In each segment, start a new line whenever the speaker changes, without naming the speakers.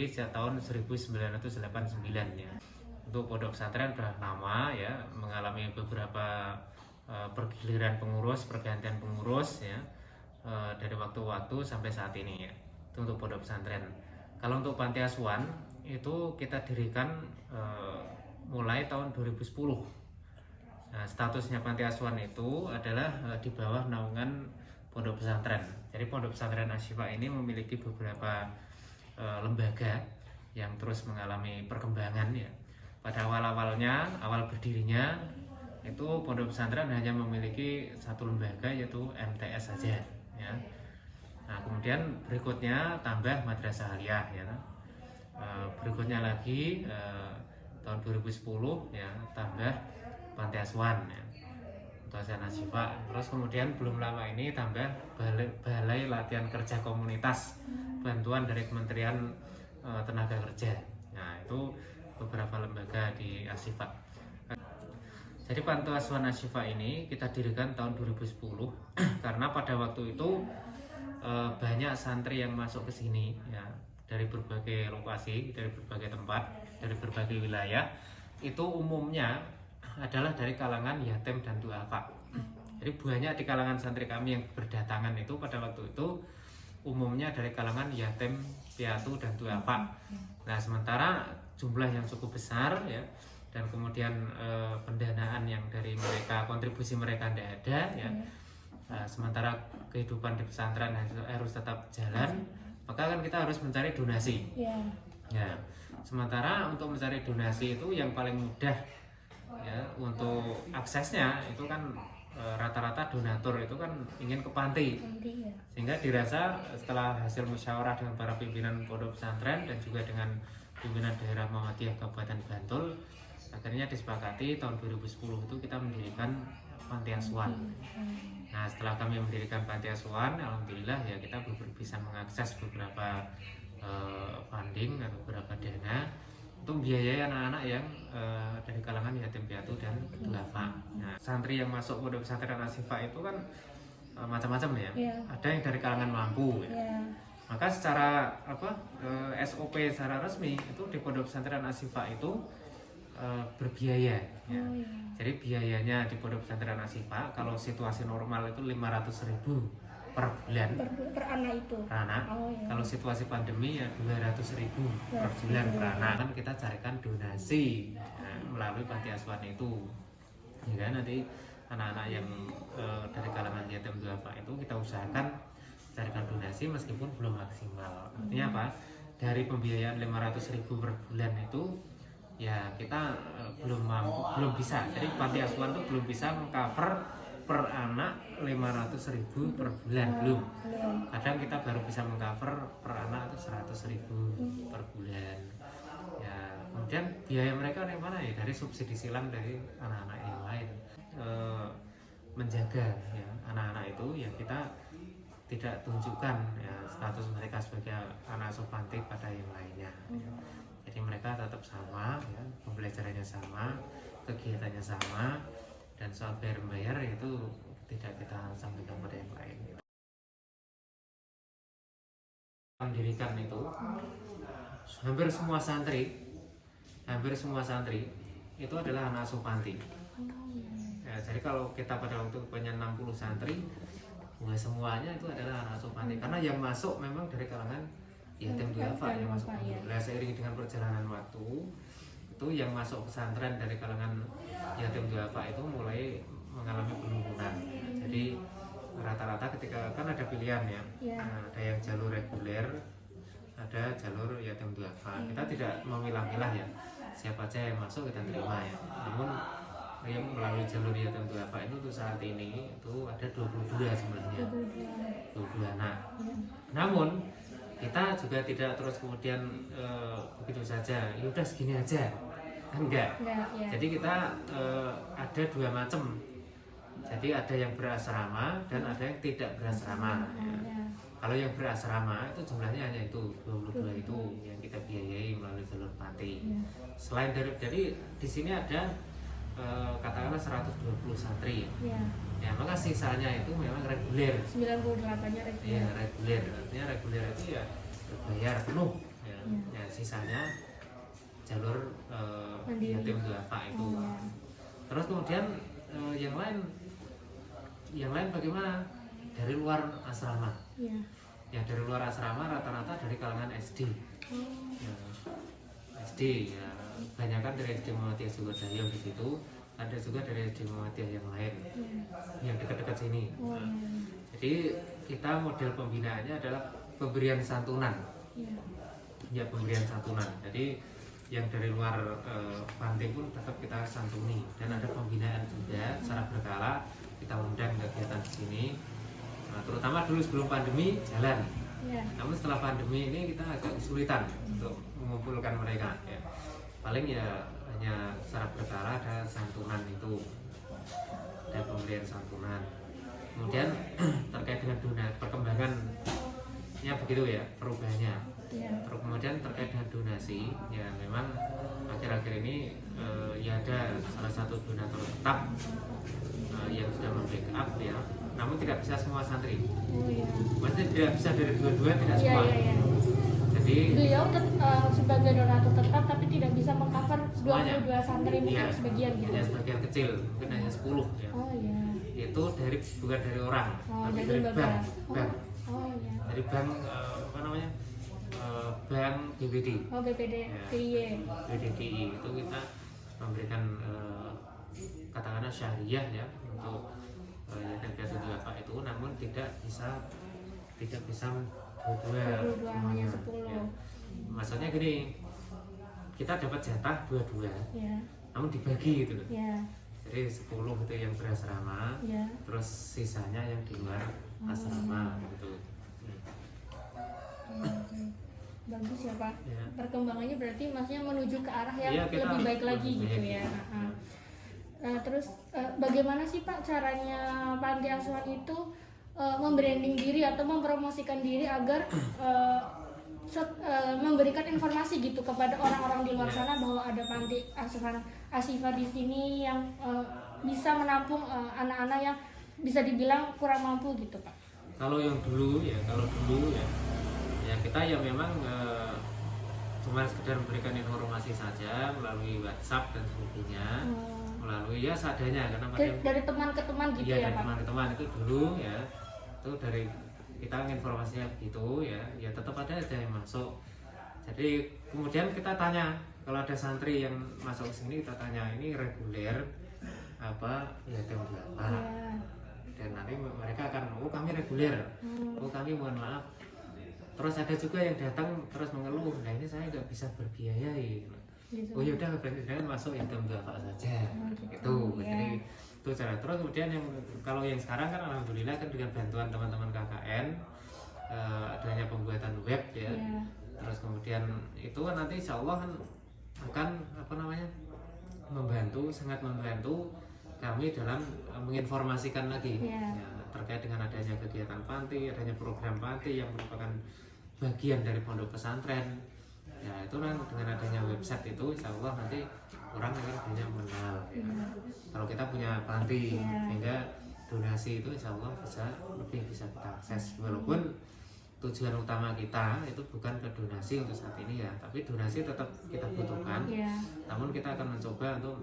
berdiri sejak tahun 1989 ya. Untuk pondok pesantren sudah lama ya, mengalami beberapa pergiliran pengurus, pergantian pengurus ya, dari waktu-waktu sampai saat ini ya. Itu untuk pondok pesantren. Kalau untuk panti asuhan itu kita dirikan mulai tahun 2010. Nah, statusnya panti asuhan itu adalah di bawah naungan pondok pesantren. Jadi pondok pesantren Asy-Syifa ini memiliki beberapa lembaga yang terus mengalami perkembangan ya. Pada awal berdirinya itu pondok pesantren hanya memiliki satu lembaga, yaitu MTS saja ya. Nah, kemudian berikutnya tambah madrasah aliyah ya. Berikutnya lagi tahun 2010 ya tambah panti asuhan ya, untuk Asy-Syifa. Terus kemudian belum lama ini tambah balai latihan kerja komunitas, bantuan dari Kementerian Tenaga Kerja. Nah, itu beberapa lembaga di Asy-Syifa. Jadi panti asuhan Asy-Syifa ini kita dirikan tahun 2010 karena pada waktu itu banyak santri yang masuk ke sini ya, dari berbagai lokasi, dari berbagai tempat, dari berbagai wilayah. Itu umumnya adalah dari kalangan yatim dan duafa. Jadi banyak di kalangan santri kami yang berdatangan itu pada waktu itu umumnya dari kalangan yatim, piatu, dan duafa. Nah, sementara jumlah yang cukup besar ya, dan kemudian pendanaan yang dari mereka, kontribusi mereka tidak ada ya. Sementara kehidupan di pesantren harus tetap jalan, maka kan kita harus mencari donasi. Ya, sementara untuk mencari donasi itu yang paling mudah ya, untuk aksesnya itu kan rata-rata donatur itu kan ingin ke panti, sehingga dirasa setelah hasil musyawarah dengan para pimpinan pondok pesantren dan juga dengan pimpinan daerah Muhammadiyah Kabupaten Bantul, akhirnya disepakati tahun 2010 itu kita mendirikan panti asuhan. Nah, setelah kami mendirikan panti asuhan, alhamdulillah ya kita bisa mengakses beberapa funding atau beberapa dana untuk biayai anak-anak yang dari kalangan yatim piatu dan duafa. Nah, santri yang masuk pondok pesantren Asy-Syifa itu kan macam-macam ya. Ada yang dari kalangan mampu ya. Maka secara SOP secara resmi itu di pondok pesantren Asy-Syifa itu berbiaya ya. Jadi biayanya di pondok pesantren Asy-Syifa kalau situasi normal itu 500.000 per bulan
per anak itu.
Kalau situasi pandemi ya 200.000 per bulan per anak. Kan kita carikan donasi melalui panti asuhan itu. Ya kan, nanti anak-anak yang dari kalangan yatim duafa itu kita usahakan carikan donasi meskipun belum maksimal. Artinya apa? Dari pembiayaan 500.000 per bulan itu ya kita belum bisa. Jadi panti asuhan itu belum bisa mengcover per anak 500.000 per bulan, belum. Kadang kita baru bisa mengcover per anak itu 100.000 per bulan. Ya, kemudian biaya mereka dari mana ya? Dari subsidi silang dari anak-anak yang lain. Menjaga ya anak-anak itu ya kita tidak tunjukkan ya status mereka sebagai anak asuh panti pada yang lainnya. Ya. Jadi mereka tetap sama, ya, pembelajarannya sama, kegiatannya sama, dan soal bayar itu tidak kita sampaikan pada yang lain. Mendirikan itu hampir semua santri itu adalah anak asuh panti. Ya, jadi kalau kita pada waktu punya 60 santri, nggak semuanya itu adalah anak asuh panti, karena yang masuk memang dari kalangan yatim duafa yang masuk. Nah, seiring dengan perjalanan waktu itu yang masuk pesantren dari kalangan yatim duafa itu mulai mengalami penurunan. Jadi rata-rata ketika kan ada pilihan ya, ada yang jalur reguler, ada jalur yatim duafa. Kita tidak memilah-milah ya, siapa aja yang masuk kita terima ya. Namun yang melalui jalur yatim duafa itu untuk saat ini itu ada 22 sebenarnya, 22 anak. Namun kita juga tidak terus kemudian begitu saja, ya udah segini aja, kan enggak ya. Jadi kita ada dua macam. Jadi ada yang berasrama dan ada yang tidak berasrama ya. Kalau yang berasrama itu jumlahnya hanya itu 22 itu yang kita biayai melalui jalur panti. Selain dari di sini ada katakanlah 120 santri ya, maka sisanya itu memang reguler.
98-nya reguler.
Ya, reguler. Artinya reguler itu ya berbayar penuh ya. Ya sisanya jalur yatim duafa itu. Terus kemudian yang lain bagaimana? Dari luar asrama. Ya dari luar asrama rata-rata dari kalangan SD. Ya, SD ya kebanyakan dari SD Muhammadiyah Sukodarjo di situ, ada juga dari SD Muhammadiyah yang lain yang dekat-dekat sini. Jadi kita model pembinaannya adalah pemberian santunan. Ya pemberian santunan. Jadi yang dari luar panti pun tetap kita santuni, dan ada pembinaan juga secara berkala, kita undang kegiatan di sini. Nah, terutama dulu sebelum pandemi jalan, namun setelah pandemi ini kita agak kesulitan untuk mengumpulkan mereka. Ya. Paling ya hanya secara berkala ada santunan itu, ada pemberian santunan. Kemudian terkait dengan perkembangannya begitu ya, perubahannya. Terus kemudian terkait dengan donasi, ya memang akhir-akhir ini ya ada salah satu donatur tetap yang sudah membackup ya, namun tidak bisa semua santri. Maksudnya tidak bisa dari dua-dua, tidak semua. Jadi
beliau sebagai donatur tetap tapi tidak bisa mengcover 22 santri, mungkin sebagian gitu.
Hanya sebagian kecil, mungkin hanya 10 ya. Itu bukan dari orang, tapi dari bank. Dari bank apa namanya? Bank BPD.
BPD.
Ya, BPDI itu kita memberikan katakanlah syariah ya untuk yatim piatu duafa itu, namun tidak bisa dua-dua
hanya 10.
Ya. Maksudnya gini, kita dapat jatah dua-dua, namun dibagi gitu loh. Jadi 10 itu yang berasrama, terus sisanya yang di luar asrama gitu.
Bagus ya Pak. Perkembangannya berarti maksudnya menuju ke arah yang lebih baik lagi gitu ya. Terus bagaimana sih Pak caranya panti asuhan itu membranding diri atau mempromosikan diri agar memberikan informasi gitu kepada orang-orang di luar sana bahwa ada panti asuhan Asyifa di sini yang bisa menampung anak-anak yang bisa dibilang kurang mampu gitu Pak?
Kalau dulu ya kita ya memang cuma sekedar memberikan informasi saja melalui WhatsApp dan sebagainya, melalui ya seadanya, karena
dari teman ke teman gitu ya Pak? Dari
teman ke teman itu dulu ya, itu dari kita informasinya begitu ya tetap ada yang masuk. Jadi kemudian kita tanya, kalau ada santri yang masuk ke sini kita tanya, ini reguler apa yatim duafa? Dan nanti mereka akan, kami reguler, kami mohon maaf. Terus ada juga yang datang terus mengeluh, nah ini saya nggak bisa berbiayai. Gitu. Oh yaudah berarti masuk yatim duafa saja, gitu. Jadi itu cara. Terus kemudian kalau yang sekarang kan alhamdulillah kan dengan bantuan teman-teman KKN adanya pembuatan web ya. Terus kemudian itu kan nanti insya Allah akan sangat membantu kami dalam menginformasikan lagi ya, terkait dengan adanya kegiatan panti, adanya program panti yang merupakan bagian dari pondok pesantren. Ya itu kan dengan adanya website itu insya Allah nanti orang akan banyak mengenal ya. Kalau kita punya panti sehingga donasi itu insya Allah lebih bisa kita akses, walaupun tujuan utama kita itu bukan ke donasi untuk saat ini ya, tapi donasi tetap kita butuhkan. Namun kita akan mencoba untuk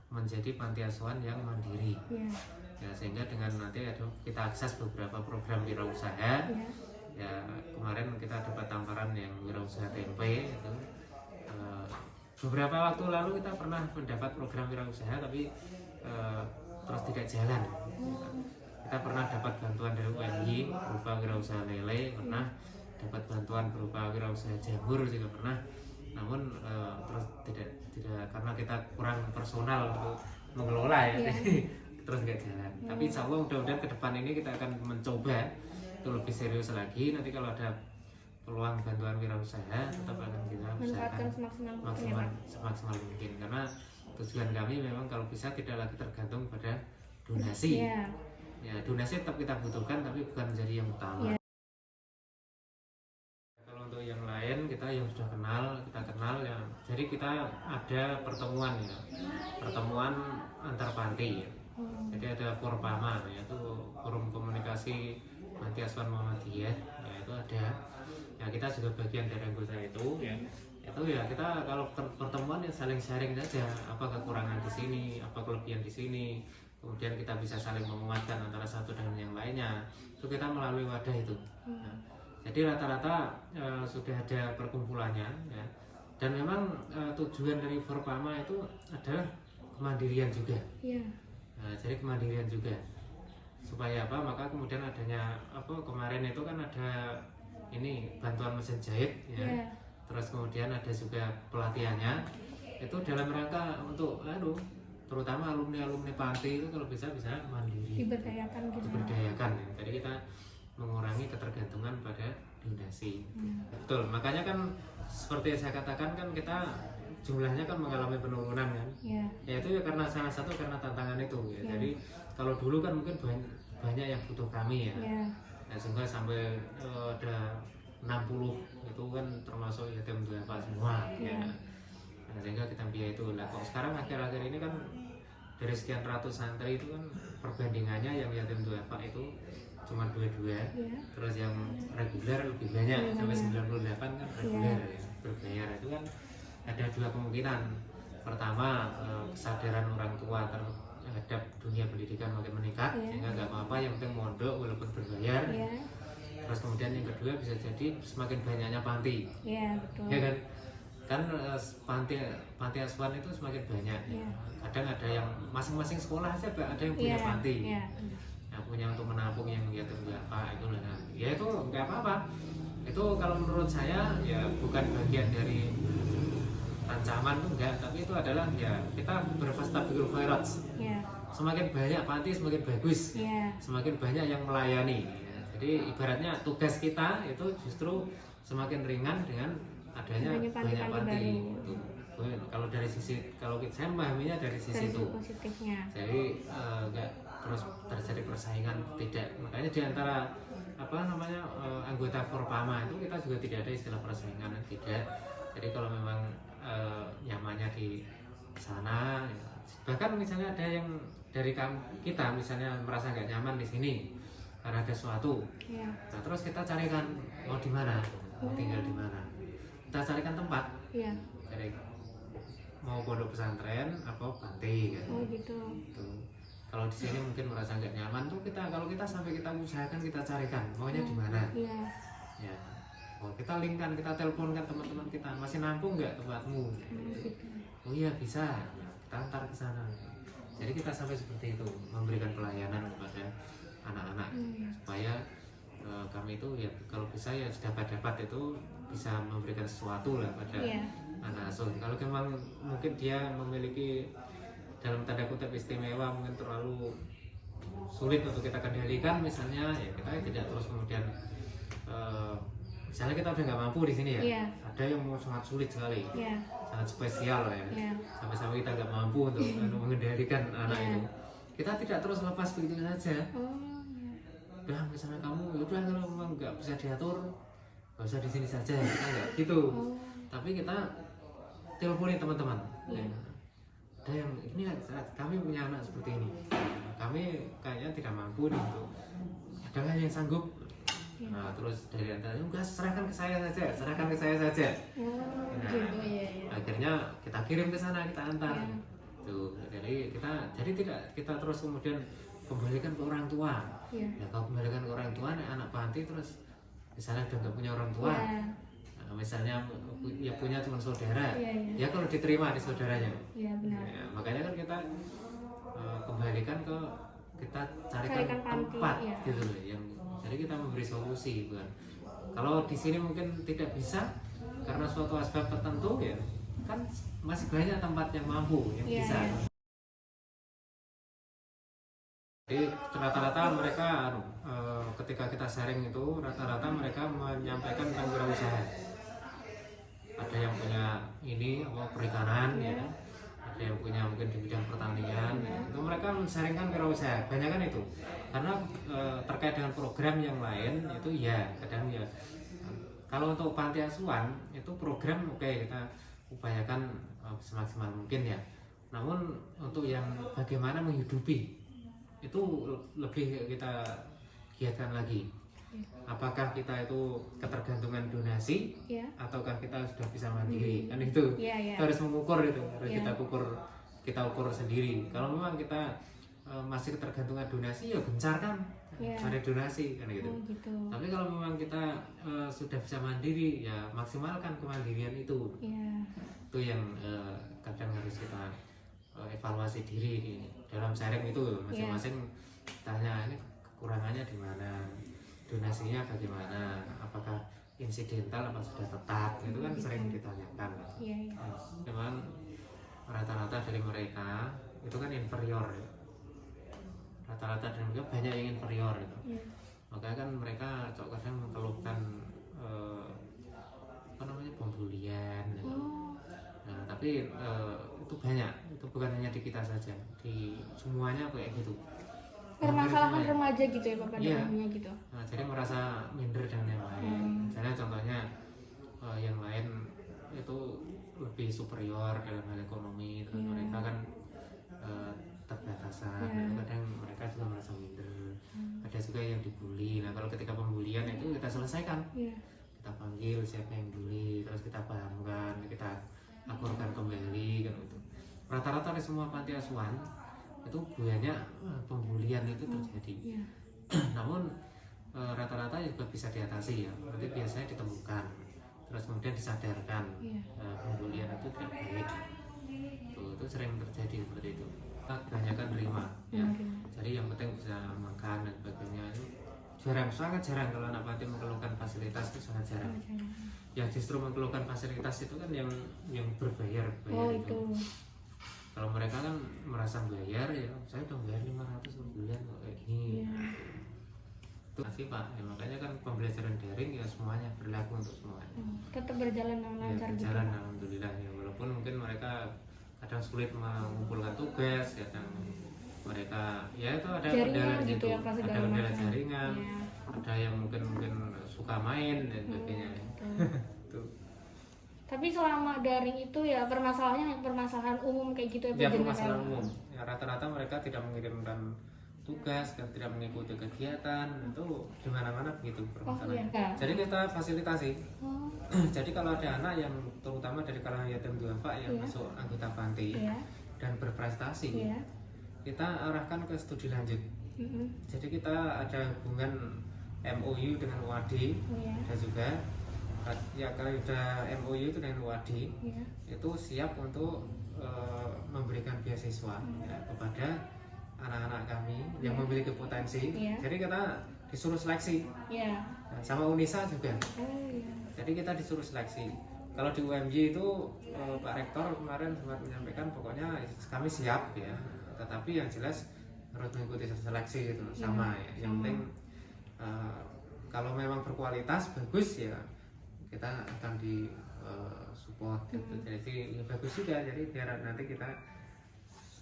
menjadi panti asuhan yang mandiri ya, sehingga dengan nanti kita akses beberapa program wirausaha. Ya kemarin kita dapat tamparan yang wirausaha tempe itu. Beberapa waktu lalu kita pernah mendapat program wirausaha tapi terus tidak jalan. Kita pernah dapat bantuan dari UNY berupa wirausaha lele, pernah dapat bantuan berupa wirausaha jamur juga pernah. Namun terus tidak karena kita kurang personal untuk mengelola ya, terus nggak jalan. Tapi insya Allah mudah-mudahan ke depan ini kita akan mencoba itu lebih serius lagi. Nanti kalau ada peluang bantuan wirausaha tetap akan kita usahakan semaksimal mungkin, karena tujuan kami memang kalau bisa tidak lagi tergantung pada donasi. Ya donasi tetap kita butuhkan tapi bukan menjadi yang utama. Kalau untuk yang lain kita yang sudah kita kenal ya, jadi kita ada pertemuan antar panti ya. Jadi ada Forpama, yaitu forum komunikasi panti asuhan Muhammadiyah ya, itu ada. ya kita juga bagian dari anggota itu ya. Itu ya kita kalau pertemuan ya saling sharing saja, apa kekurangan di sini, apa kelebihan di sini, kemudian kita bisa saling menguatkan antara satu dan yang lainnya. Itu kita melalui wadah itu. Ya. Jadi rata-rata sudah ada perkumpulannya ya. Dan memang tujuan dari Forpama itu adalah kemandirian juga. Nah, jadi kemandirian juga supaya apa, maka kemudian adanya apa, kemarin itu kan ada ini bantuan mesin jahit ya. Terus kemudian ada juga pelatihannya itu dalam rangka untuk terutama alumni panti itu kalau bisa mandiri,
diberdayakan gitu.
Diberdayakan ya. Jadi kita mengurangi ketergantungan pada donasi. Betul, makanya kan seperti yang saya katakan kan kita jumlahnya kan mengalami penurunan kan. Ya itu ya karena salah satu karena tantangan itu ya. Jadi kalau dulu kan mungkin banyak yang butuh kami ya. Nah, sehingga sampai ada 60 itu kan termasuk yatim duafa semua ya. Nah, sehingga kita biaya itu. Nah, kok sekarang akhir-akhir ini kan dari sekian ratus santri itu kan perbandingannya yang yatim duafa itu cuma 22, terus yang reguler lebih banyak sampai 98 kan reguler ya, berbayar. Itu kan ada dua kemungkinan. Pertama, kesadaran orang tua terhadap dunia pendidikan makin meningkat, sehingga nggak apa-apa yang penting mondok walaupun berbayar. Terus kemudian yang kedua bisa jadi semakin banyaknya panti,
betul.
Ya kan panti asuhan itu semakin banyak. Kadang ada yang masing-masing sekolah saja ada yang punya panti, yang punya untuk menampung yang yatim duafa itu lah. Ya itu nggak apa-apa. Itu kalau menurut saya ya bukan bagian dari ancaman tuh enggak, tapi itu adalah ya kita berfastabiqul khairat. Semakin banyak panti semakin bagus, semakin banyak yang melayani. Jadi ibaratnya tugas kita itu justru semakin ringan dengan adanya banyak panti. Kalau dari sisi, kalau saya memahaminya dari sisi itu
positifnya.
Jadi enggak terus terjadi persaingan, tidak. Makanya di antara anggota Forpama itu kita juga tidak ada istilah persaingan, tidak. Jadi kalau memang nyamannya di sana, bahkan misalnya ada yang dari kita misalnya merasa nggak nyaman di sini karena ada sesuatu, nah terus kita carikan mau di mana, mau tinggal di mana, kita carikan tempat, jadi mau pondok pesantren atau panti kan.
Gitu.
Kalau di sini mungkin merasa nggak nyaman tuh kalau kita sampai kita usahakan, kita carikan maunya di mana, ya. Oh, kita linkkan, kita teleponkan teman-teman kita, masih nampung nggak tempatmu? Oh iya bisa, kita antar ke sana. Jadi kita sampai seperti itu, memberikan pelayanan kepada anak-anak supaya kami itu ya kalau bisa ya dapat itu bisa memberikan sesuatu lah pada anak asuh. Kalau memang mungkin dia memiliki dalam tanda kutip istimewa, mungkin terlalu sulit untuk kita kendalikan misalnya, ya kita tidak terus kemudian misalnya kita udah nggak mampu di sini ya, ada yang mau sangat sulit sekali, sangat spesial ya, sampai-sampai kita nggak mampu untuk mengendalikan anak itu, kita tidak terus lepas begitu saja. Udah misalnya kamu, udah kalau memang nggak bisa diatur, nggak usah di sini saja, kita nggak gitu. Tapi kita teleponin teman-teman. Ada yang ini kami punya anak seperti ini, kami kayaknya tidak mampu nih untuk, ada nggak yang sanggup? Nah terus dari antaranya enggak, serahkan ke saya saja. Akhirnya kita kirim ke sana, kita antar. Tuh, jadi kita terus kemudian kembalikan ke orang tua. Ya kalau kembalikan ke orang tua, anak panti terus misalnya udah nggak punya orang tua, nah, misalnya ya punya cuma saudara, ya kalau diterima di saudaranya.
Benar.
Ya, makanya kan kita kembalikan kita carikan tempat gitu loh, yang jadi kita memberi solusi, bukan. Kalau di sini mungkin tidak bisa karena suatu asbab tertentu, ya kan masih banyak tempat yang mampu yang bisa. Jadi rata-rata mereka ketika kita sharing itu rata-rata mereka menyampaikan tentang wirausaha. Ada yang punya perikanan, ya, ada yang punya mungkin di bidang pertanian, ya. Itu mereka men-sharingkan wirausaha, banyak kan itu. Karena terkait dengan program yang lain itu ya kadang ya. Kalau untuk panti asuhan itu program kita upayakan semaksimal mungkin ya. Namun untuk yang bagaimana menghidupi itu lebih kita giatkan lagi. Apakah kita itu ketergantungan donasi ataukah kita sudah bisa mandiri, kan itu. Kita harus mengukur itu, harus kita ukur sendiri. Kalau memang kita masih ketergantungan donasi, ya gencarkan cari donasi, kan gitu.
Gitu.
Tapi kalau memang kita sudah bisa mandiri, ya maksimalkan kemandirian itu. Itu yang kadang harus kita evaluasi diri dalam sharing itu masing-masing. Tanya ini kekurangannya di mana, donasinya bagaimana, apakah insidental apa sudah tetap, itu kan sering ditanyakan. Memang rata-rata dari mereka itu kan inferior, rata-rata dari mereka banyak yang inferior itu. Makanya kan mereka kadang mengeluhkan pembulian. Nah, tapi itu banyak, itu bukan hanya di kita saja, di semuanya kayak gitu.
Permasalahan remaja gitu ya Pak, gitu.
Nah, jadi merasa minder dengan yang lain. Misalnya contohnya yang lain itu lebih superior dalam hal ekonomi, terus mereka kan terbatasan. Kadang mereka juga merasa minder. Ada juga yang dibully. Nah, kalau ketika pembulian itu kita selesaikan. Kita panggil siapa yang bully, terus kita pahamkan, kita akurkan kembali, kan gitu. Rata-rata di semua panti asuhan itu banyak pembulian itu terjadi. Namun rata-rata juga bisa diatasi ya. Berarti biasanya ditemukan, terus kemudian disadarkan pembulian itu tidak baik. Itu sering terjadi seperti itu. Kebanyakan terima ya. Jadi yang penting bisa makan dan sebagainya itu sangat jarang kalau anak panti mengeluhkan fasilitas, itu sangat jarang. Yang justru mengeluhkan fasilitas itu kan yang berbayar itu. Kalau mereka kan merasa bayar, ya saya udah bayar 500 per bulan kok kayak gini. Itu masih Pak, ya, makanya kan pembelajaran daring ya semuanya berlaku untuk semuanya.
Tetap berjalan dengan lancar.
Berjalan alhamdulillah ya, walaupun mungkin mereka kadang sulit mengumpulkan tugas, kadang mereka ya itu ada kendala gitu ya, ada kendala jaringan, ada yang mungkin suka main dan sebagainya.
Tapi selama daring itu ya permasalahannya permasalahan umum kayak gitu
ya, permasalahan umum. Ya, rata-rata mereka tidak mengirimkan tugas dan tidak mengikuti kegiatan, itu di mana-mana begitu permasalahannya. Jadi kita fasilitasi. Jadi kalau ada anak yang terutama dari kalangan yatim duafa yang masuk anggota panti dan berprestasi, kita arahkan ke studi lanjut. Jadi kita ada hubungan MOU dengan UAD dan juga ya kalau sudah MOU itu dengan UAD itu siap untuk memberikan beasiswa kepada anak-anak kami yang memiliki potensi. Jadi kita disuruh seleksi sama UNISA juga. Jadi kita disuruh seleksi. Kalau di UMY itu Pak Rektor kemarin sempat menyampaikan pokoknya kami siap ya, tetapi yang jelas harus mengikuti seleksi itu sama ya. Yang penting kalau memang berkualitas bagus ya kita akan di support gitu. Jadi bagus juga, jadi biar nanti kita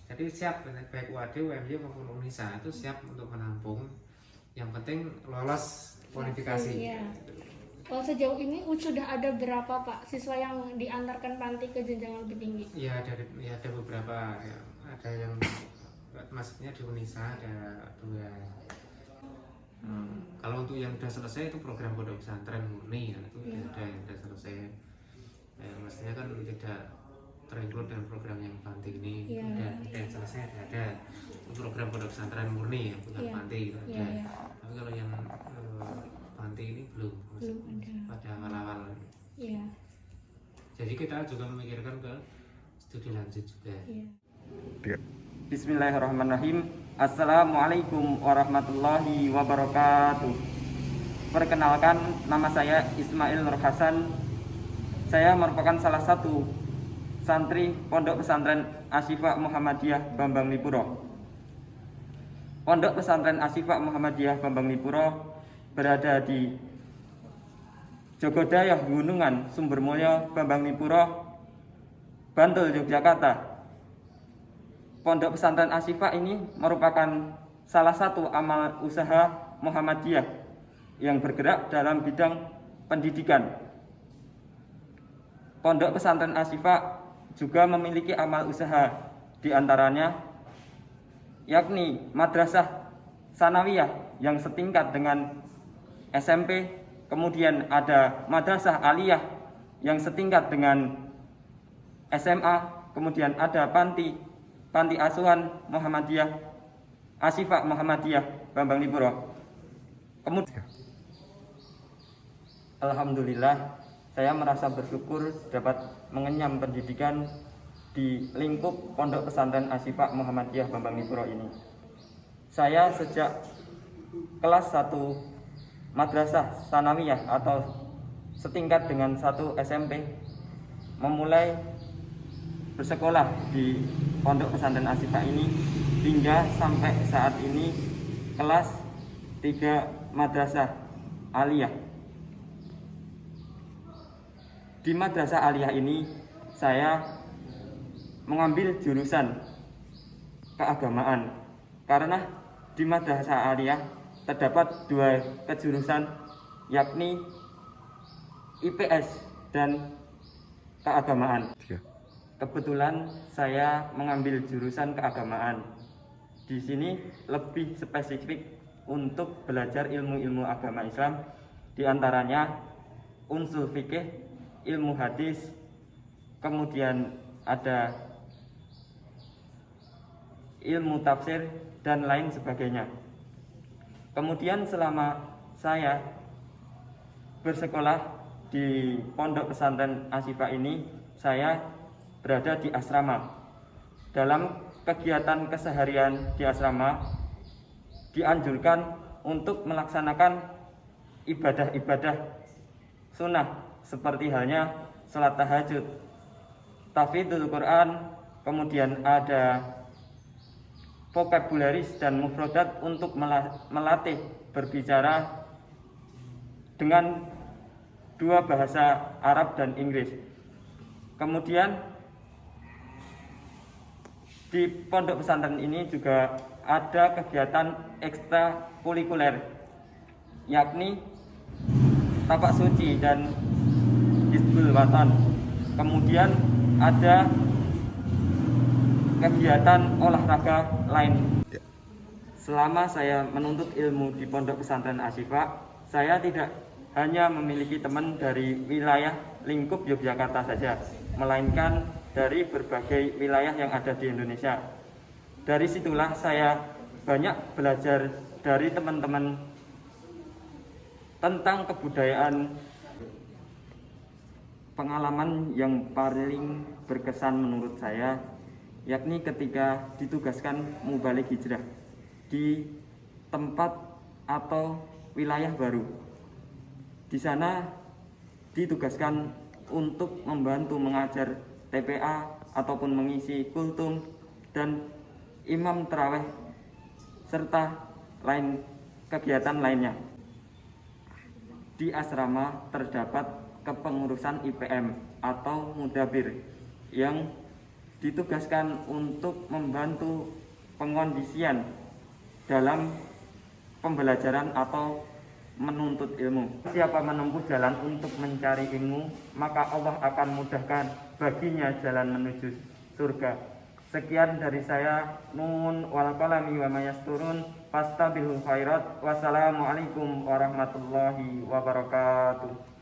jadi siap baik UAD, UMY maupun UNISA itu siap untuk menampung. Yang penting lolos kualifikasi.
Kalau sejauh ini sudah ada berapa Pak siswa yang diantarkan panti ke jenjang lebih tinggi?
Ya ada beberapa ya. Ada yang maksudnya di UNISA ada 2. Kalau untuk yang sudah selesai itu program pondok pesantren murni ya, itu ada yang sudah selesai. Mestinya kan tidak terinclude dengan program yang panti ini. Udah yang selesai ada program pondok pesantren murni ya, bukan panti ada. Tapi kalau yang panti ini belum pada awal-awal. Jadi kita juga memikirkan ke studi lanjut juga.
Bismillahirrahmanirrahim. Assalamualaikum warahmatullahi wabarakatuh. Perkenalkan, nama saya Ismail Nur Hasan. Saya merupakan salah satu santri Pondok Pesantren Asy-Syifa Muhammadiyah Bambang Nipuro. Pondok Pesantren Asy-Syifa Muhammadiyah Bambang Nipuro berada di Jogodayah Gunungan Sumbermulyo Bambang Nipuro, Bantul, Yogyakarta. Pondok Pesantren Asy-Syifa ini merupakan salah satu amal usaha Muhammadiyah yang bergerak dalam bidang pendidikan. Pondok Pesantren Asy-Syifa juga memiliki amal usaha, diantaranya yakni madrasah sanawiyah yang setingkat dengan SMP, kemudian ada madrasah aliyah yang setingkat dengan SMA, kemudian ada panti asuhan Muhammadiyah, Asyifa Muhammadiyah Bambang Nipuro. Kemudian alhamdulillah saya merasa bersyukur dapat mengenyam pendidikan di lingkup Pondok Pesantren Asyifa Muhammadiyah Bambang Nipuro ini. Saya sejak kelas 1 madrasah sanawiyah atau setingkat dengan 1 SMP memulai bersekolah di Pondok Pesantren Asyifa ini hingga sampai saat ini kelas 3 madrasah aliyah. Di madrasah aliyah ini saya mengambil jurusan keagamaan karena di madrasah aliyah terdapat 2 kejurusan, yakni IPS dan keagamaan. Kebetulan saya mengambil jurusan keagamaan. Di sini lebih spesifik untuk belajar ilmu-ilmu agama Islam, diantaranya unsur fikih, ilmu hadis, kemudian ada ilmu tafsir dan lain sebagainya. Kemudian selama saya bersekolah di Pondok Pesantren Asyifa ini, saya berada di asrama. Dalam kegiatan keseharian di asrama dianjurkan untuk melaksanakan ibadah-ibadah sunnah seperti halnya sholat tahajud, tahfidzul Quran, kemudian ada vokabularis dan mufradat untuk melatih berbicara dengan 2 bahasa Arab dan Inggris. Kemudian di pondok pesantren ini juga ada kegiatan ekstrakurikuler, yakni tapak suci dan Hizbul Watan. Kemudian ada kegiatan olahraga lain. Selama saya menuntut ilmu di Pondok Pesantren Asyifa, saya tidak hanya memiliki teman dari wilayah lingkup Yogyakarta saja, melainkan dari berbagai wilayah yang ada di Indonesia. Dari situlah saya banyak belajar dari teman-teman tentang kebudayaan. Pengalaman yang paling berkesan menurut saya yakni ketika ditugaskan mubalik hijrah di tempat atau wilayah baru. Di sana ditugaskan untuk membantu mengajar TPA ataupun mengisi kultum dan imam tarawih serta lain kegiatan lainnya. Di asrama terdapat kepengurusan IPM atau mudabir yang ditugaskan untuk membantu pengondisian dalam pembelajaran atau menuntut ilmu. Siapa menempuh jalan untuk mencari ilmu, maka Allah akan mudahkan baginya jalan menuju surga. Sekian dari saya. Nun wal qalami wa mayasturun fastabilul khairat. Wassalamualaikum warahmatullahi wabarakatuh.